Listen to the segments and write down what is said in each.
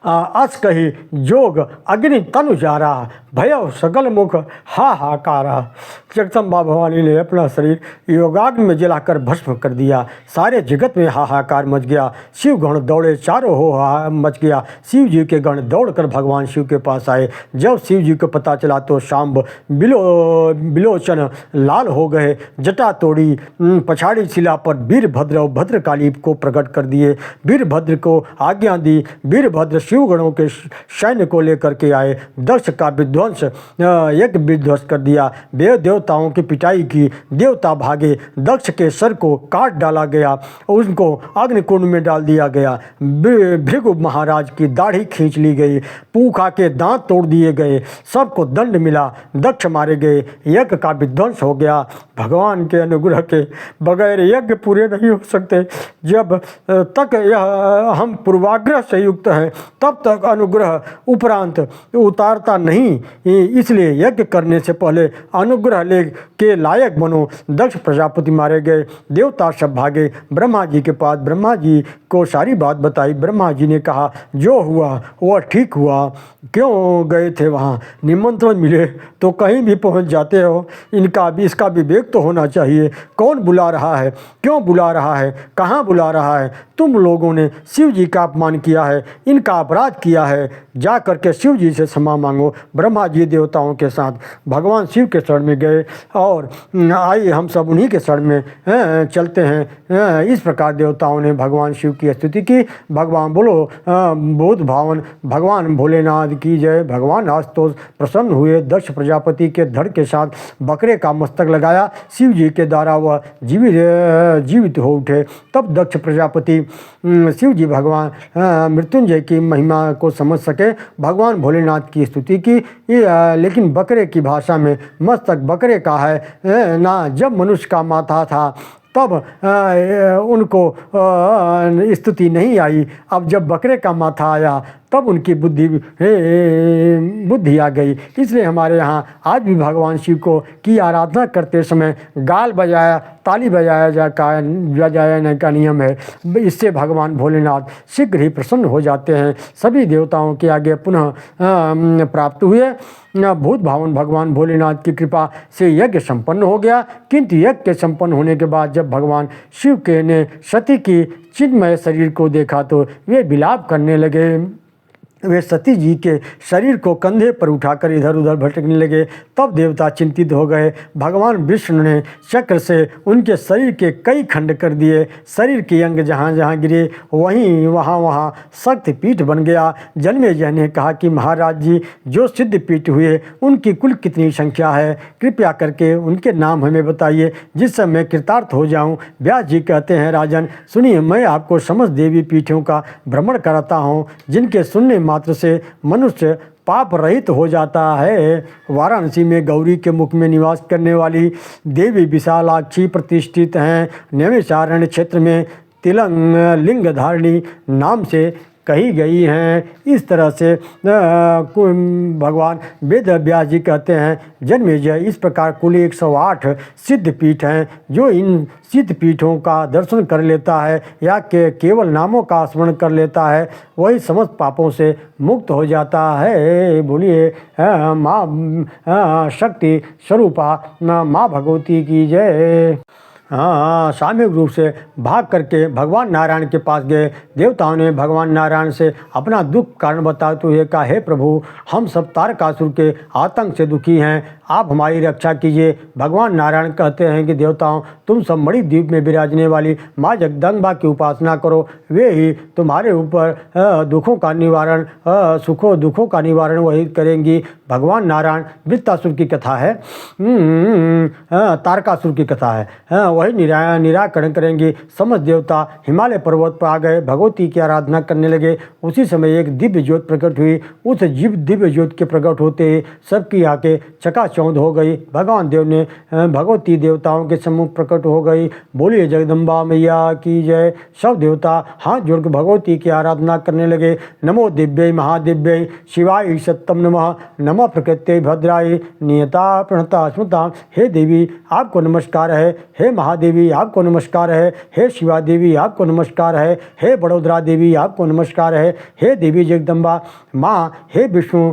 अस कही जोग अग्नि तनु जारा, भयव सकल मुख हाहाकारा। जगदम्बा भवानी ने अपना शरीर योगाग्नि में जलाकर भस्म कर दिया। सारे जगत में हाहाकार मच गया। शिव गण दौड़े, चारों हो मच गया। शिव जी के गण दौड़कर भगवान शिव के पास आए। जब शिव जी को पता चला तो शाम्ब बिलोचन लाल हो गए। जटा तोड़ी, पछाड़ी शिला पर वीरभद्र और भद्रकाली को प्रकट कर दिए। वीरभद्र को आज्ञा दी। वीरभद्र शिवगणों के सैन्य को लेकर के आए। दक्ष का विध्वंस यज्ञ विध्वंस कर दिया। देवताओं की पिटाई की। देवता भागे। दक्ष के सर को काट डाला गया, उनको अग्निकुंड में डाल दिया गया। भृगु महाराज की दाढ़ी खींच ली गई। पूखा के दांत तोड़ दिए गए। सबको दंड मिला। दक्ष मारे गए। यज्ञ का विध्वंस हो गया। भगवान के अनुग्रह के बगैर यज्ञ पूरे नहीं हो सकते। जब तक यह हम पूर्वाग्रह से युक्त हैं तब तक अनुग्रह उपरांत उतारता नहीं। इसलिए यज्ञ करने से पहले अनुग्रह ले के लायक बनो। दक्ष प्रजापति मारे गए। देवता सब भागे ब्रह्मा जी के पास। ब्रह्मा जी को सारी बात बताई। ब्रह्मा जी ने कहा जो हुआ वह ठीक हुआ। क्यों गए थे वहाँ? निमंत्रण मिले तो कहीं भी पहुँच जाते हो। इसका विवेक तो होना चाहिए। कौन बुला रहा है? क्यों बुला रहा है? कहाँ बुला रहा है? तुम लोगों ने शिव जी का अपमान किया है, इनका अपराध किया है। जा करके शिव जी से क्षमा मांगो। ब्रह्मा जी देवताओं के साथ भगवान शिव के शरण में गए और आइए हम सब उन्हीं के शरण में चलते हैं। इस प्रकार देवताओं ने भगवान शिव की स्तुति की। भगवान बोलो बोध भावन भगवान भोलेनाथ की जय। भगवान आशुतोष प्रसन्न हुए। दक्ष प्रजापति के धड़ के साथ बकरे का मस्तक लगाया। शिव जी के द्वारा वह जीवित हो उठे। तब दक्ष प्रजापति शिव जी भगवान मृत्युंजय की महिमा को समझ सके। भगवान भोलेनाथ की स्तुति की। लेकिन बकरे की भाषा में मस्तक बकरे का है ना। जब मनुष्य का माथा था तब उनको स्तुति नहीं आई। अब जब बकरे का माथा आया तब उनकी बुद्धि आ गई। इसलिए हमारे यहाँ आज भी भगवान शिव को की आराधना करते समय गाल बजाया, ताली बजाया जाने का नियम है। इससे भगवान भोलेनाथ शीघ्र ही प्रसन्न हो जाते हैं। सभी देवताओं के आगे पुनः प्राप्त हुए। भूत भावन भगवान भोलेनाथ की कृपा से यज्ञ संपन्न हो गया। किंतु यज्ञ के संपन्न होने के बाद जब भगवान शिव के ने सती की चिन्मय शरीर को देखा तो वे विलाप करने लगे। वे सती जी के शरीर को कंधे पर उठाकर इधर उधर भटकने लगे। तब देवता चिंतित हो गए। भगवान विष्णु ने चक्र से उनके शरीर के कई खंड कर दिए। शरीर के अंग जहाँ जहाँ गिरे वहाँ शक्तिपीठ बन गया। जन्मेजय ने कहा कि महाराज जी जो सिद्धपीठ हुए उनकी कुल कितनी संख्या है? कृपया करके उनके नाम हमें बताइए जिससे मैं कृतार्थ हो जाऊँ। व्यास जी कहते हैं राजन सुनिए, मैं आपको समस्त देवी पीठों का भ्रमण कराता हूँ जिनके सुनने मात्र से मनुष्य पाप रहित हो जाता है। वाराणसी में गौरी के मुख में निवास करने वाली देवी विशालाक्षी प्रतिष्ठित हैं। नैमिषारण्य क्षेत्र में तिलंग लिंग धारिणी नाम से कही गई हैं। इस तरह से भगवान वेद व्यास जी कहते हैं जन्मेजय इस प्रकार कुल 108 सिद्धपीठ हैं। जो इन सिद्धपीठों का दर्शन कर लेता है या केवल नामों का स्मरण कर लेता है वही समस्त पापों से मुक्त हो जाता है। बोलिए माँ शक्ति स्वरूपा माँ भगवती की जय। सामूहिक रूप से भाग करके भगवान नारायण के पास गए। देवताओं ने भगवान नारायण से अपना दुख कारण बताते हुए कहा हे प्रभु हम सब तारकासुर के आतंक से दुखी हैं, आप हमारी रक्षा कीजिए। भगवान नारायण कहते हैं कि देवताओं तुम सब मणिद्वीप में विराजने वाली माँ जगदम्बा की उपासना करो, वे ही तुम्हारे ऊपर दुखों का निवारण दुखों का निवारण वही करेंगी। भगवान नारायण वृत्तासुर की कथा है, तारकासुर की कथा है, वही निराकरण करेंगी। समस्त देवता हिमालय पर्वत पर आ गए, भगवती की आराधना करने लगे। उसी समय एक दिव्य ज्योत प्रकट हुई। उस दिव्य ज्योत के प्रकट होते ही सबकी आंखें चकाचौंध हो गई। भगवान देव ने भगवती देवताओं के सम्मुख प्रकट हो गई। बोलिए जगदम्बा मैया की जय। सब देवता हाथ जोड़कर भगवती की आराधना करने लगे। नमो दिव्यै महादिव्यै शिवाय सत्यम नमः, नमः प्रकृत्यै भद्राय नियता प्रणता स्मृता। हे देवी आपको नमस्कार है। हे महादेवी आपको नमस्कार है, हे शिवा देवी आपको नमस्कार है, हे बड़ोदरा देवी आपको नमस्कार है, हे देवी जगदम्बा माँ, हे विष्णु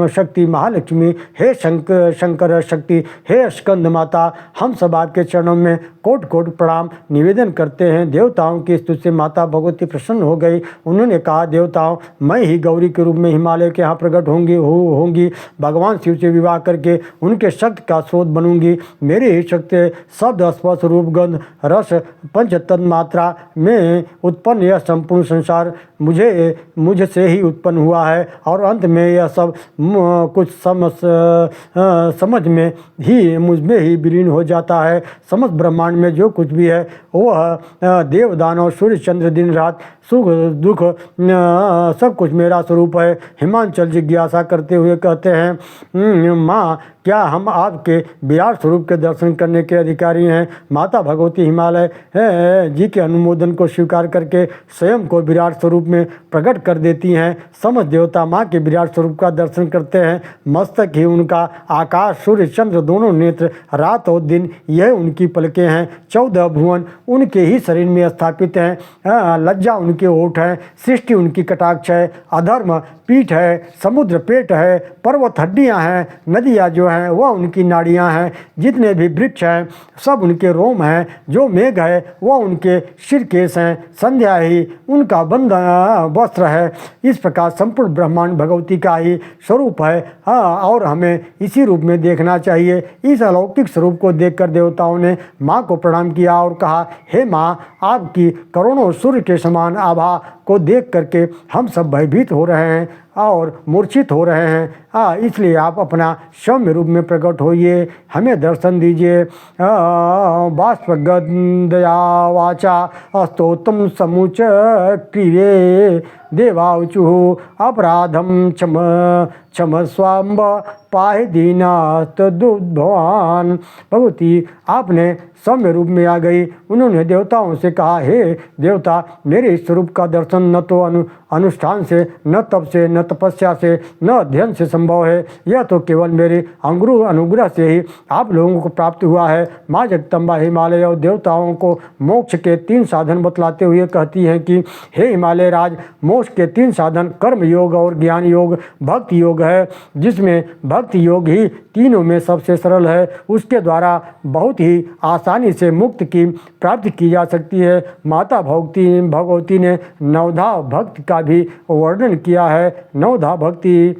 शक्ति महालक्ष्मी, हे शंकर शक्ति, हे स्कंद माता, हम सब आपके चरणों में कोट कोट प्रणाम निवेदन करते हैं। देवताओं की स्तुति से माता भगवती प्रसन्न हो गई। उन्होंने कहा, देवताओं, मैं ही गौरी के रूप में हिमालय के यहाँ प्रकट होंगी, भगवान शिव से विवाह करके उनके शक्ति का स्रोत बनूंगी। मेरी ही शक्ति शब्द स्पर्श रूप गंध रस पंच तन्मात्रा में उत्पन्न यह संपूर्ण संसार मुझसे ही उत्पन्न हुआ है और अंत में यह सब कुछ समझ में ही मुझ में ही विलीन हो जाता है। समस्त ब्रह्मांड में जो कुछ भी है वह देव दानव सूर्य चंद्र दिन रात सुख दुख सब कुछ मेरा स्वरूप है। हिमांचल जिज्ञासा करते हुए कहते हैं, माँ, क्या हम आपके विराट स्वरूप के दर्शन करने के अधिकारी हैं? माता भगवती हिमालय जी के अनुमोदन को स्वीकार करके स्वयं को विराट स्वरूप में प्रकट कर देती हैं। समस्त देवता माँ के विराट स्वरूप का दर्शन करते हैं। मस्तक ही उनका आकाश, सूर्य चंद्र दोनों नेत्र, रात और दिन यह उनकी पलकें हैं। 14 भुवन उनके ही शरीर में स्थापित हैं। लज्जा उनके ओठ हैं, सृष्टि उनकी कटाक्ष है, अधर्म पीठ है, समुद्र पेट है, पर्वत हड्डियाँ हैं, नदियाँ जो हैं वह उनकी नाड़ियाँ हैं, जितने भी वृक्ष हैं सब उनके रोम हैं, जो मेघ है वह उनके सिर केस हैं, संध्या ही उनका वस्त्र है। इस प्रकार संपूर्ण ब्रह्मांड भगवती का ही स्वरूप है। और हमें इसी रूप में देखना चाहिए। इस अलौकिक स्वरूप को देखकर देवताओं ने माँ को प्रणाम किया और कहा, हे माँ, आपकी करोड़ों सूर्य के समान आभा को देख करके हम सब भयभीत हो रहे हैं और मूर्छित हो रहे हैं। इसलिए आप अपना सौम्य रूप में प्रकट होइए, हमें दर्शन दीजिए। बाष्पगंधया वाचा स्तोत्रम समुच क्रिये देवाचुः अपराधम क्षमस्वाम्ब पाहि दीनास्तदुद्भवान्। भगवती आपने सौम्य रूप में आ गई। उन्होंने देवताओं से कहा, हे देवता, मेरे स्वरूप का दर्शन न तो अनुष्ठान से, न तप से, न तपस्या से, न अध्ययन से संभव है। यह तो केवल मेरे अनुग्रह से ही आप लोगों को प्राप्त हुआ है। माँ जगदम्बा हिमालय और देवताओं को मोक्ष के 3 साधन बतलाते हुए कहती हैं कि हे हिमालय राज, मोक्ष के 3 साधन कर्म योग और ज्ञान योग, भक्ति योग है, जिसमें भक्ति योग ही तीनों में सबसे सरल है। उसके द्वारा बहुत ही आसानी से मुक्त की प्राप्ति की जा सकती है। माता भगवती ने नवधा भक्ति का भी वर्णन किया है। नवधा भक्ति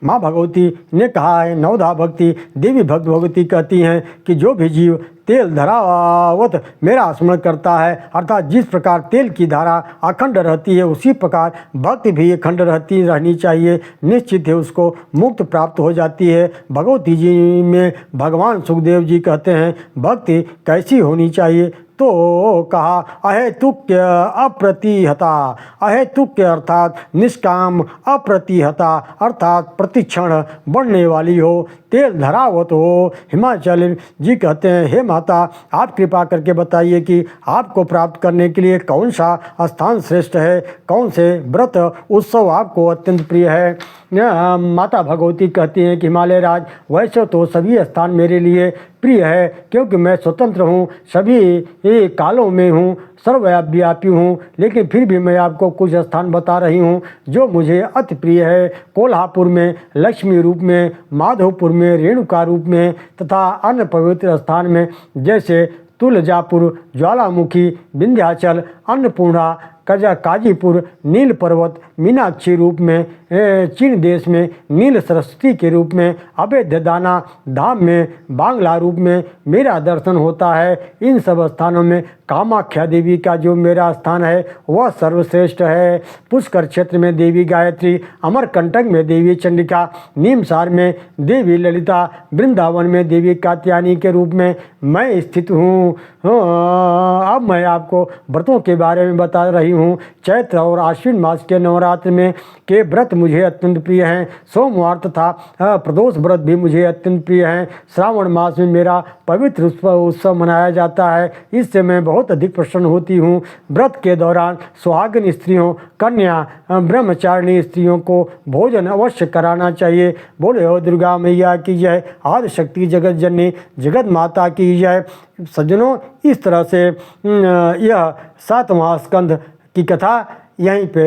माँ भगवती ने कहा है, नवधा भक्ति देवी भगवती कहती हैं कि जो भी जीव तेल धरावत मेरा स्मरण करता है, अर्थात जिस प्रकार तेल की धारा अखंड रहती है उसी प्रकार भक्ति भी अखंड रहनी चाहिए। निश्चित है उसको मुक्त प्राप्त हो जाती है। भगवती जी में भगवान सुखदेव जी कहते हैं, भक्ति कैसी होनी चाहिए? तो कहा, अहेतुक्य अप्रतिहता। अहेतुक्य अर्थात निष्काम, अप्रतिहता अर्थात प्रतिक्षण बढ़ने वाली हो, तेल धरावत हो। हिमाचल जी कहते हैं, हे माता, आप कृपा करके बताइए कि आपको प्राप्त करने के लिए कौन सा स्थान श्रेष्ठ है, कौन से व्रत उत्सव आपको अत्यंत प्रिय है। माता भगवती कहती हैं कि हिमालय राज, वैसे तो सभी स्थान मेरे लिए प्रिय है, क्योंकि मैं स्वतंत्र हूँ, सभी कालों में हूँ, सर्वव्यापी हूँ। लेकिन फिर भी मैं आपको कुछ स्थान बता रही हूँ जो मुझे अति प्रिय है। कोल्हापुर में, लक्ष्मी रूप में, माधोपुर में, रेणुका रूप में तथा अन्य पवित्र स्थान में जैसे तुलजापुर, ज्वालामुखी, विंध्याचल, अन्नपूर्णा, काजीपुर, नील पर्वत, मीनाक्षी रूप में, चीन देश में नील सरस्वती के रूप में, अभेद्य दाना धाम में, बांग्ला रूप में मेरा दर्शन होता है। इन सब स्थानों में कामाख्या देवी का जो मेरा स्थान है वह सर्वश्रेष्ठ है। पुष्कर क्षेत्र में देवी गायत्री, अमरकंटक में देवी चंडिका, नीमसार में देवी ललिता, वृंदावन में देवी कात्यायनी के रूप में मैं स्थित हूँ। अब मैं आपको व्रतों के बारे में बता रही हूँ। चैत्र और आश्विन मास के नवरात्र में के व्रत मुझे अत्यंत प्रिय हैं। सोमवार तथा प्रदोष व्रत भी मुझे अत्यंत प्रिय हैं। श्रावण मास में मेरा पवित्र उत्सव मनाया जाता है। इससे मैं बहुत बहुत अधिक प्रसन्न होती हूँ। व्रत के दौरान सुहागिन स्त्रियों, कन्या, ब्रह्मचारिणी स्त्रियों को भोजन अवश्य कराना चाहिए। बोले हो दुर्गा मैया की जय, आदि शक्ति जगत जननी जगत माता की जय। सज्जनों, इस तरह से यह 7वां स्कंद की कथा यहीं पे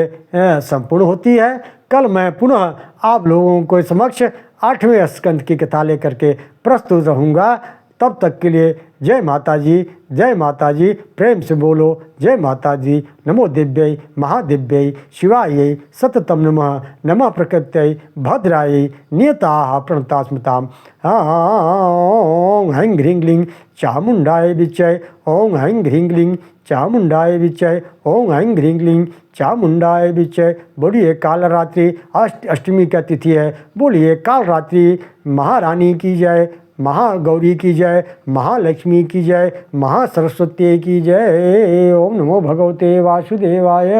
संपूर्ण होती है। कल मैं पुनः आप लोगों को समक्ष 8वें स्कंद की कथा लेकर के प्रस्तुत रहूँगा। तब तक के लिए जय माता जी, जय माता जी। प्रेम से बोलो जय माता जी। नमो दिव्यै महादिव्यै शिवायै सततं नमः। नमः प्रकृत्यै भद्रायै नियताः प्रणता स्मृताम्। ॐ हैं ह्रीं क्लीं चामुण्डाय विच्चै। ॐ हैं ह्रीं क्लीं चामुण्डाय विच्चै। ॐ हैं ह्रीं क्लीं चामुण्डाय विच्चै। बोलिए काल रात्रि अष्टमी का तिथि है। बोलिए काल रात्रि महारानी की जय, महागौरी की जय, महालक्ष्मी की जय, महासरस्वती की जय। ओम नमो भगवते वासुदेवाय।